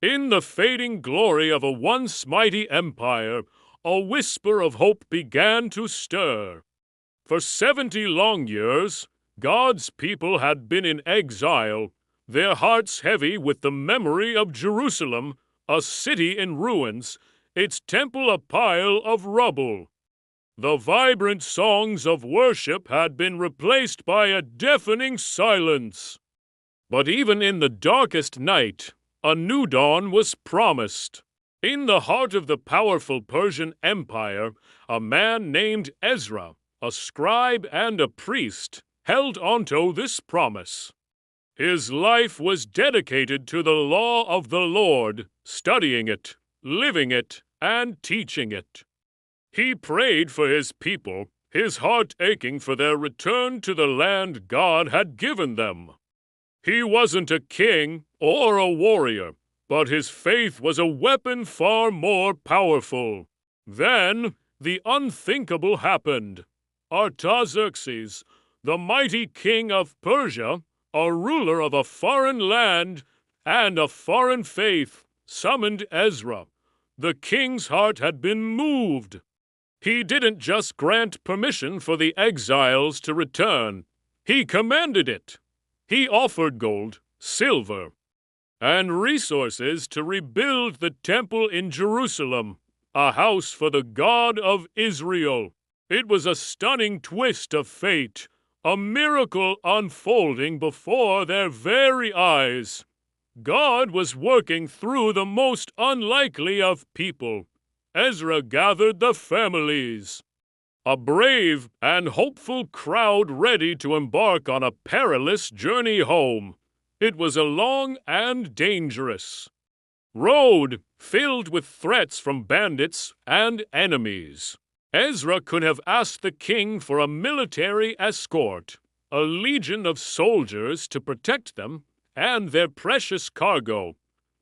In the fading glory of a once mighty empire, a whisper of hope began to stir. For 70 long years, God's people had been in exile, their hearts heavy with the memory of Jerusalem, a city in ruins, its temple a pile of rubble. The vibrant songs of worship had been replaced by a deafening silence. But even in the darkest night, a new dawn was promised. In the heart of the powerful Persian Empire, a man named Ezra, a scribe and a priest, held onto this promise. His life was dedicated to the law of the Lord, studying it, living it, and teaching it. He prayed for his people, his heart aching for their return to the land God had given them. He wasn't a king or a warrior, but his faith was a weapon far more powerful. Then the unthinkable happened. Artaxerxes, the mighty king of Persia, a ruler of a foreign land and a foreign faith, summoned Ezra. The king's heart had been moved. He didn't just grant permission for the exiles to return. He commanded it. He offered gold, silver, and resources to rebuild the temple in Jerusalem, a house for the God of Israel. It was a stunning twist of fate, a miracle unfolding before their very eyes. God was working through the most unlikely of people. Ezra gathered the families. A brave and hopeful crowd ready to embark on a perilous journey home. It was a long and dangerous road filled with threats from bandits and enemies. Ezra could have asked the king for a military escort, a legion of soldiers to protect them and their precious cargo,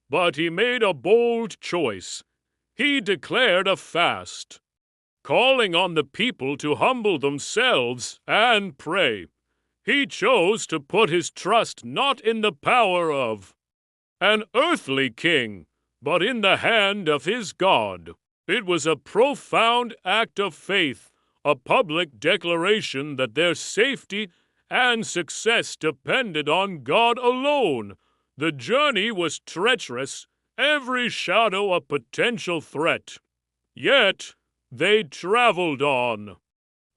but he made a bold choice. He declared a fast, calling on the people to humble themselves and pray. He chose to put his trust not in the power of an earthly king, but in the hand of his God. It was a profound act of faith, a public declaration that their safety and success depended on God alone. The journey was treacherous, every shadow a potential threat. Yet, they traveled on.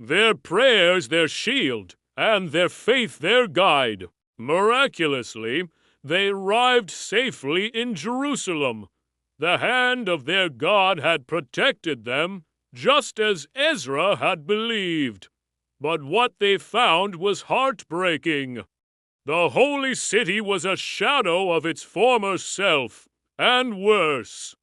Their prayers their shield, and their faith their guide. Miraculously, they arrived safely in Jerusalem. The hand of their God had protected them, just as Ezra had believed. But what they found was heartbreaking. The holy city was a shadow of its former self, and worse.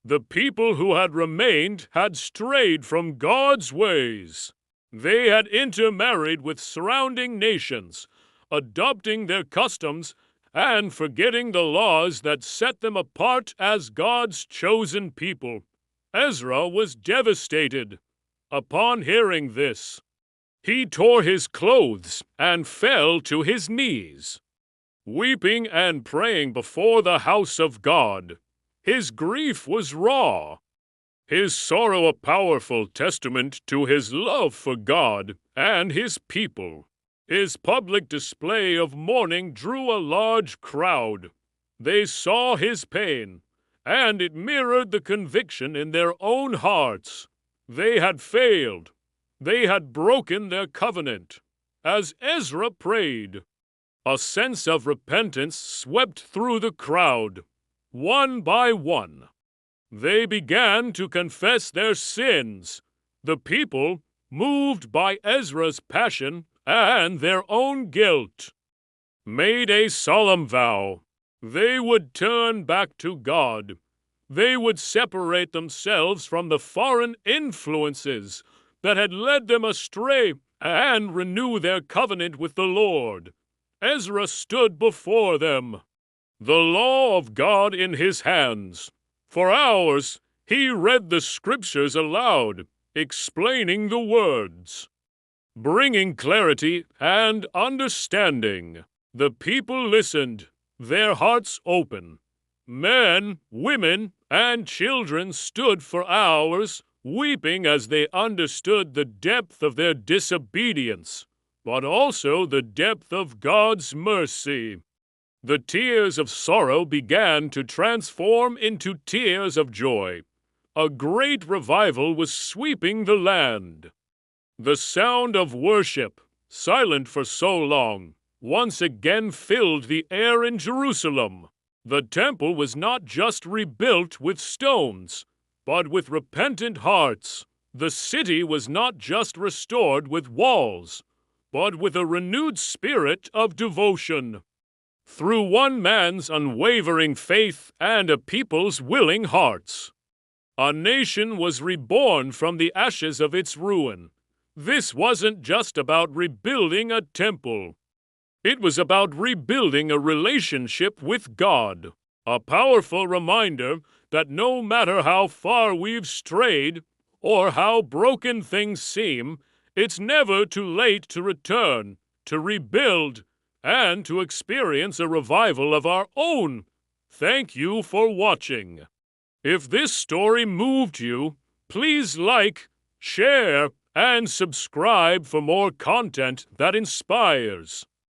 The people who had remained had strayed from God's ways. They had intermarried with surrounding nations, adopting their customs and forgetting the laws that set them apart as God's chosen people. Ezra was devastated. Upon hearing this, he tore his clothes and fell to his knees, weeping and praying before the house of God. His grief was raw, his sorrow a powerful testament to his love for God and his people. His public display of mourning drew a large crowd. They saw his pain, and it mirrored the conviction in their own hearts. They had failed. They had broken their covenant. As Ezra prayed, a sense of repentance swept through the crowd. One by one, they began to confess their sins. The people, moved by Ezra's passion and their own guilt, made a solemn vow. They would turn back to God. They would separate themselves from the foreign influences that had led them astray and renew their covenant with the Lord. Ezra stood before them, the law of God in his hands. For hours, he read the scriptures aloud, explaining the words, bringing clarity and understanding. The people listened, their hearts open. Men, women, and children stood for hours, weeping as they understood the depth of their disobedience, but also the depth of God's mercy. The tears of sorrow began to transform into tears of joy. A great revival was sweeping the land. The sound of worship, silent for so long, once again filled the air in Jerusalem. The temple was not just rebuilt with stones, but with repentant hearts. The city was not just restored with walls, but with a renewed spirit of devotion. Through one man's unwavering faith and a people's willing hearts, a nation was reborn from the ashes of its ruin. This wasn't just about rebuilding a temple. It was about rebuilding a relationship with God, a powerful reminder that no matter how far we've strayed or how broken things seem, it's never too late to return, to rebuild, and to experience a revival of our own. Thank you for watching. If this story moved you, please like, share, and subscribe for more content that inspires.